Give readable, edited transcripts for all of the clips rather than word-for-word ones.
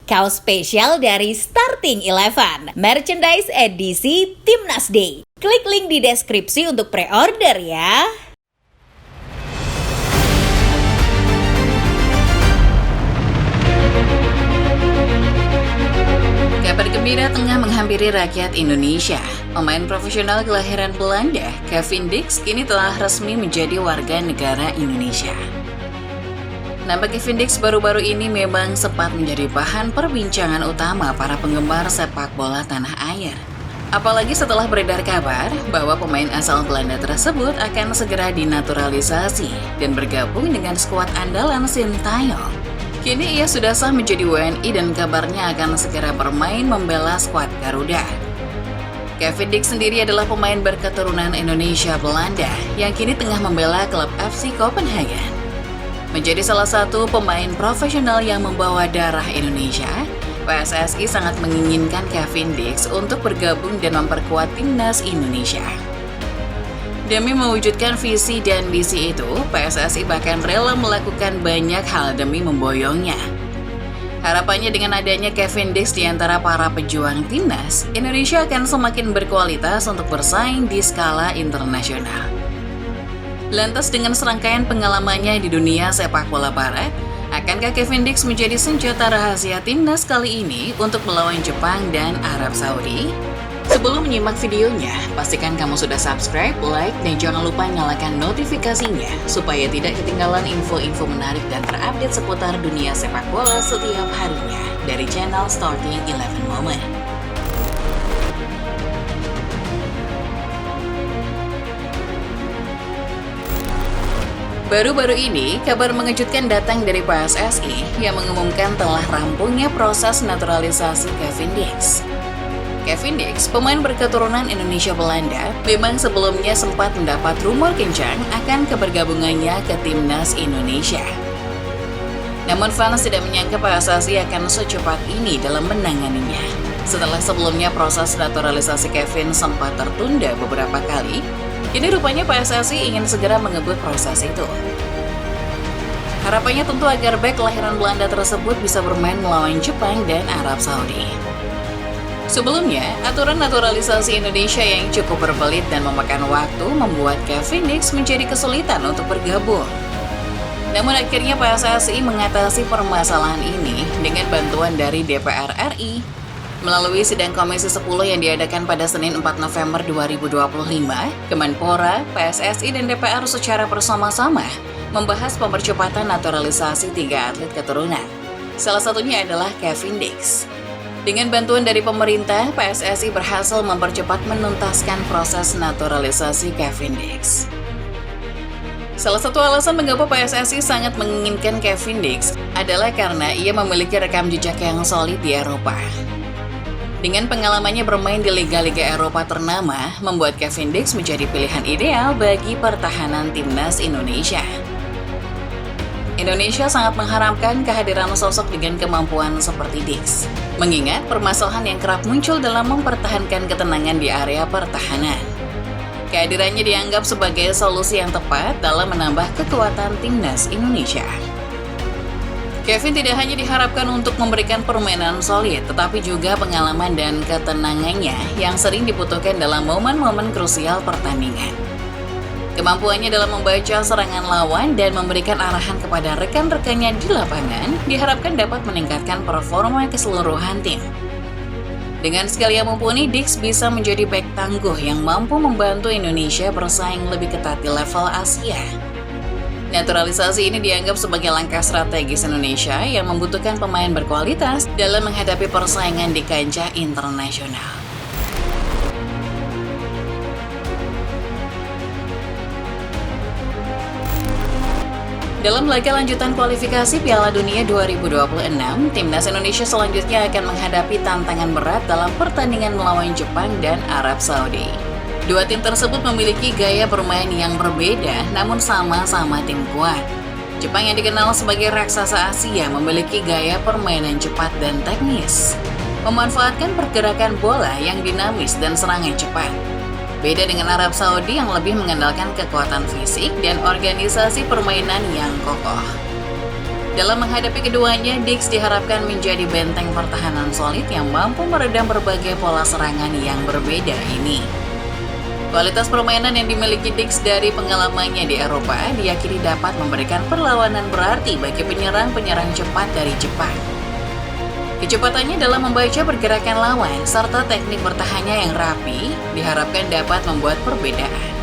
kaos spesial dari Starting Eleven, merchandise edisi Timnas Day. Klik link di deskripsi untuk pre-order ya. Kabar gembira tengah menghampiri rakyat Indonesia. Pemain profesional kelahiran Belanda, Kevin Dix, kini telah resmi menjadi warga negara Indonesia. Nama Kevin Dix baru-baru ini memang sempat menjadi bahan perbincangan utama para penggemar sepak bola tanah air. Apalagi setelah beredar kabar bahwa pemain asal Belanda tersebut akan segera dinaturalisasi dan bergabung dengan skuad andalan Sintayong. Kini ia sudah sah menjadi WNI dan kabarnya akan segera bermain membela skuad Garuda. Kevin Dix sendiri adalah pemain berketurunan Indonesia Belanda yang kini tengah membela klub FC Copenhagen. Menjadi salah satu pemain profesional yang membawa darah Indonesia, PSSI sangat menginginkan Kevin Dix untuk bergabung dan memperkuat timnas Indonesia. Demi mewujudkan visi dan misi itu, PSSI bahkan rela melakukan banyak hal demi memboyongnya. Harapannya dengan adanya Kevin Dix di antara para pejuang timnas, Indonesia akan semakin berkualitas untuk bersaing di skala internasional. Lantas dengan serangkaian pengalamannya di dunia sepak bola barat, akankah Kevin Dix menjadi senjata rahasia timnas kali ini untuk melawan Jepang dan Arab Saudi? Sebelum menyimak videonya, pastikan kamu sudah subscribe, like, dan jangan lupa nyalakan notifikasinya supaya tidak ketinggalan info-info menarik dan terupdate seputar dunia sepak bola setiap harinya dari channel Starting 11 Moment. Baru-baru ini, kabar mengejutkan datang dari PSSI yang mengumumkan telah rampungnya proses naturalisasi Kevin Dix. Kevin Dix, pemain berketurunan Indonesia Belanda, memang sebelumnya sempat mendapat rumor kencang akan kebergabungannya ke timnas Indonesia. Namun fans tidak menyangka PSSI akan secepat ini dalam menanganinya. Setelah sebelumnya proses naturalisasi Kevin sempat tertunda beberapa kali, kini rupanya PSSI ingin segera mengebut proses itu. Harapannya tentu agar bek kelahiran Belanda tersebut bisa bermain melawan Jepang dan Arab Saudi. Sebelumnya, aturan naturalisasi Indonesia yang cukup berbelit dan memakan waktu membuat Kevin Dix menjadi kesulitan untuk bergabung. Namun akhirnya PSSI mengatasi permasalahan ini dengan bantuan dari DPR RI. Melalui sidang Komisi 10 yang diadakan pada Senin 4 November 2025, Kemenpora, PSSI, dan DPR secara bersama-sama membahas mempercepatan naturalisasi 3 atlet keturunan. Salah satunya adalah Kevin Dix. Dengan bantuan dari pemerintah, PSSI berhasil mempercepat menuntaskan proses naturalisasi Kevin Dix. Salah satu alasan mengapa PSSI sangat menginginkan Kevin Dix adalah karena ia memiliki rekam jejak yang solid di Eropa. Dengan pengalamannya bermain di liga-liga Eropa ternama, membuat Kevin Dix menjadi pilihan ideal bagi pertahanan timnas Indonesia. Indonesia sangat mengharapkan kehadiran sosok dengan kemampuan seperti Dix, mengingat permasalahan yang kerap muncul dalam mempertahankan ketenangan di area pertahanan. Kehadirannya dianggap sebagai solusi yang tepat dalam menambah kekuatan timnas Indonesia. Kevin tidak hanya diharapkan untuk memberikan permainan solid, tetapi juga pengalaman dan ketenangannya yang sering dibutuhkan dalam momen-momen krusial pertandingan. Kemampuannya dalam membaca serangan lawan dan memberikan arahan kepada rekan-rekannya di lapangan diharapkan dapat meningkatkan performa keseluruhan tim. Dengan skill yang mumpuni, Dix bisa menjadi bek tangguh yang mampu membantu Indonesia bersaing lebih ketat di level Asia. Naturalisasi ini dianggap sebagai langkah strategis Indonesia yang membutuhkan pemain berkualitas dalam menghadapi persaingan di kancah internasional. Dalam laga lanjutan kualifikasi Piala Dunia 2026, timnas Indonesia selanjutnya akan menghadapi tantangan berat dalam pertandingan melawan Jepang dan Arab Saudi. Dua tim tersebut memiliki gaya bermain yang berbeda, namun sama-sama tim kuat. Jepang yang dikenal sebagai raksasa Asia memiliki gaya permainan cepat dan teknis, memanfaatkan pergerakan bola yang dinamis dan serangan cepat. Beda dengan Arab Saudi yang lebih mengandalkan kekuatan fisik dan organisasi permainan yang kokoh. Dalam menghadapi keduanya, Dix diharapkan menjadi benteng pertahanan solid yang mampu meredam berbagai pola serangan yang berbeda ini. Kualitas permainan yang dimiliki Dix dari pengalamannya di Eropa diyakini dapat memberikan perlawanan berarti bagi penyerang-penyerang cepat dari Jepang. Kecepatannya dalam membaca pergerakan lawan serta teknik bertahannya yang rapi diharapkan dapat membuat perbedaan.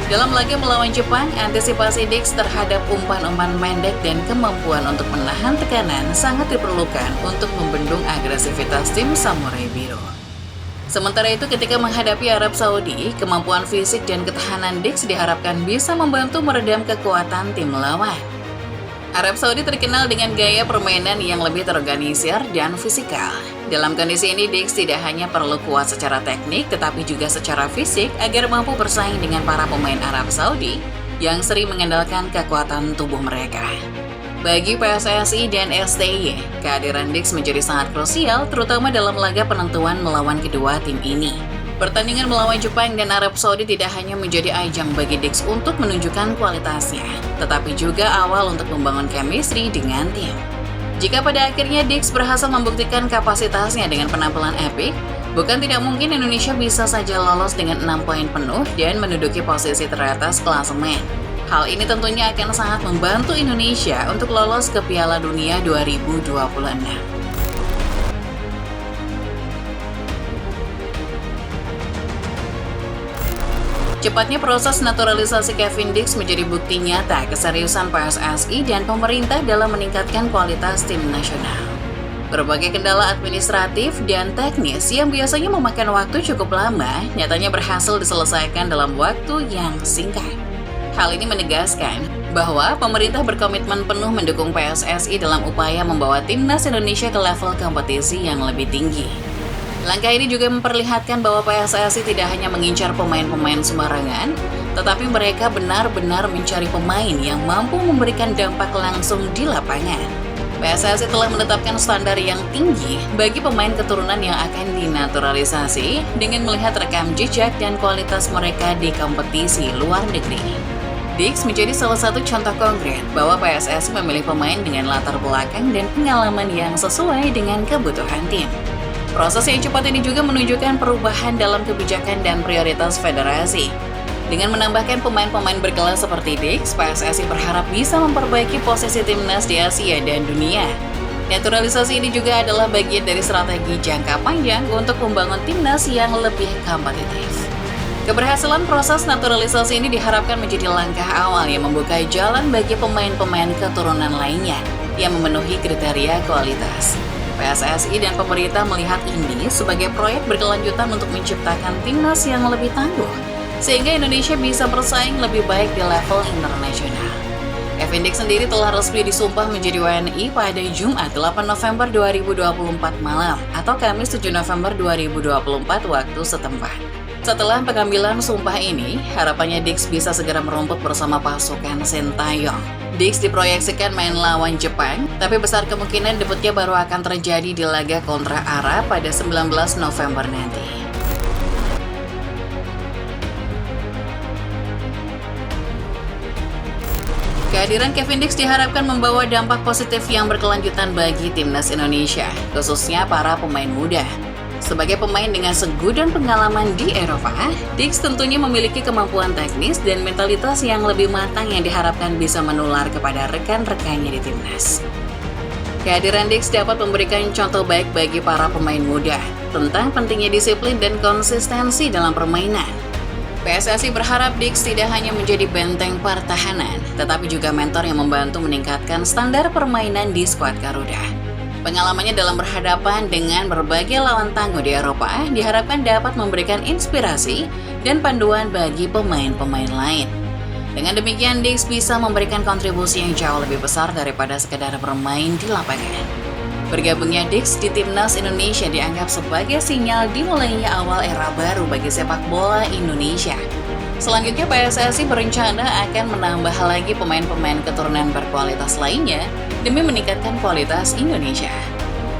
Dalam laga melawan Jepang, antisipasi Dix terhadap umpan-umpan pendek dan kemampuan untuk menahan tekanan sangat diperlukan untuk membendung agresivitas tim Samurai Biru. Sementara itu, ketika menghadapi Arab Saudi, kemampuan fisik dan ketahanan Dix diharapkan bisa membantu meredam kekuatan tim lawan. Arab Saudi terkenal dengan gaya permainan yang lebih terorganisir dan fisikal. Dalam kondisi ini, Dix tidak hanya perlu kuat secara teknik, tetapi juga secara fisik agar mampu bersaing dengan para pemain Arab Saudi yang sering mengandalkan kekuatan tubuh mereka. Bagi PSSI dan STY, kehadiran Dix menjadi sangat krusial, terutama dalam laga penentuan melawan kedua tim ini. Pertandingan melawan Jepang dan Arab Saudi tidak hanya menjadi ajang bagi Dix untuk menunjukkan kualitasnya, tetapi juga awal untuk membangun chemistry dengan tim. Jika pada akhirnya Dix berhasil membuktikan kapasitasnya dengan penampilan epik, bukan tidak mungkin Indonesia bisa saja lolos dengan 6 poin penuh dan menduduki posisi teratas klasemen. Hal ini tentunya akan sangat membantu Indonesia untuk lolos ke Piala Dunia 2026. Cepatnya proses naturalisasi Kevin Dix menjadi bukti nyata keseriusan PSSI dan pemerintah dalam meningkatkan kualitas tim nasional. Berbagai kendala administratif dan teknis yang biasanya memakan waktu cukup lama, nyatanya berhasil diselesaikan dalam waktu yang singkat. Hal ini menegaskan bahwa pemerintah berkomitmen penuh mendukung PSSI dalam upaya membawa timnas Indonesia ke level kompetisi yang lebih tinggi. Langkah ini juga memperlihatkan bahwa PSSI tidak hanya mengincar pemain-pemain sembarangan, tetapi mereka benar-benar mencari pemain yang mampu memberikan dampak langsung di lapangan. PSSI telah menetapkan standar yang tinggi bagi pemain keturunan yang akan dinaturalisasi dengan melihat rekam jejak dan kualitas mereka di kompetisi luar negeri. Dix menjadi salah satu contoh konkret bahwa PSSI memilih pemain dengan latar belakang dan pengalaman yang sesuai dengan kebutuhan tim. Proses yang cepat ini juga menunjukkan perubahan dalam kebijakan dan prioritas federasi. Dengan menambahkan pemain-pemain berkelas seperti Dix, PSSI berharap bisa memperbaiki posisi timnas di Asia dan dunia. Naturalisasi ini juga adalah bagian dari strategi jangka panjang untuk membangun timnas yang lebih kompetitif. Keberhasilan proses naturalisasi ini diharapkan menjadi langkah awal yang membuka jalan bagi pemain-pemain keturunan lainnya yang memenuhi kriteria kualitas. PSSI dan pemerintah melihat ini sebagai proyek berkelanjutan untuk menciptakan timnas yang lebih tangguh, sehingga Indonesia bisa bersaing lebih baik di level internasional. Kevin Dix sendiri telah resmi disumpah menjadi WNI pada Jumat 8 November 2024 malam atau Kamis 7 November 2024 waktu setempat. Setelah pengambilan sumpah ini, harapannya Dix bisa segera merumput bersama pasukan Sintayong. Dix diproyeksikan main lawan Jepang, tapi besar kemungkinan debutnya baru akan terjadi di laga kontra Arab pada 19 November nanti. Kehadiran Kevin Dix diharapkan membawa dampak positif yang berkelanjutan bagi timnas Indonesia, khususnya para pemain muda. Sebagai pemain dengan segudang pengalaman di Eropa, Dix tentunya memiliki kemampuan teknis dan mentalitas yang lebih matang yang diharapkan bisa menular kepada rekan-rekannya di timnas. Kehadiran Dix dapat memberikan contoh baik bagi para pemain muda tentang pentingnya disiplin dan konsistensi dalam permainan. PSSI berharap Dix tidak hanya menjadi benteng pertahanan, tetapi juga mentor yang membantu meningkatkan standar permainan di skuad Garuda. Pengalamannya dalam berhadapan dengan berbagai lawan tangguh di Eropa diharapkan dapat memberikan inspirasi dan panduan bagi pemain-pemain lain. Dengan demikian, Dix bisa memberikan kontribusi yang jauh lebih besar daripada sekedar bermain di lapangan. Bergabungnya Dix di timnas Indonesia dianggap sebagai sinyal dimulainya awal era baru bagi sepak bola Indonesia. Selanjutnya, PSSI berencana akan menambah lagi pemain-pemain keturunan berkualitas lainnya demi meningkatkan kualitas Indonesia.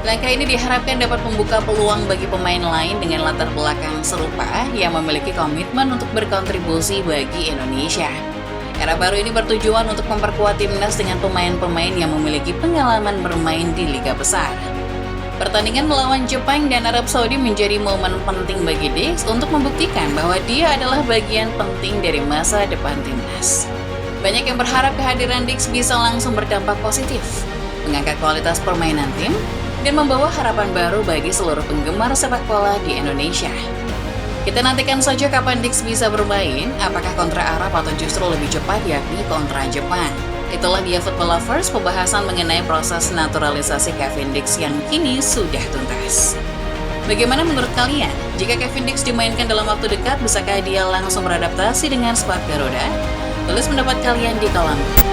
Langkah ini diharapkan dapat membuka peluang bagi pemain lain dengan latar belakang serupa yang memiliki komitmen untuk berkontribusi bagi Indonesia. Era baru ini bertujuan untuk memperkuat timnas dengan pemain-pemain yang memiliki pengalaman bermain di liga besar. Pertandingan melawan Jepang dan Arab Saudi menjadi momen penting bagi Dix untuk membuktikan bahwa dia adalah bagian penting dari masa depan timnas. Banyak yang berharap kehadiran Dix bisa langsung berdampak positif, mengangkat kualitas permainan tim, dan membawa harapan baru bagi seluruh penggemar sepak bola di Indonesia. Kita nantikan saja kapan Dix bisa bermain, apakah kontra Arab atau justru lebih cepat yakni kontra Jepang. Itulah dia Football Lovers, pembahasan mengenai proses naturalisasi Kevin Dix yang kini sudah tuntas. Bagaimana menurut kalian? Jika Kevin Dix dimainkan dalam waktu dekat, bisakah dia langsung beradaptasi dengan skuad Garuda? Tulis pendapat kalian di kolom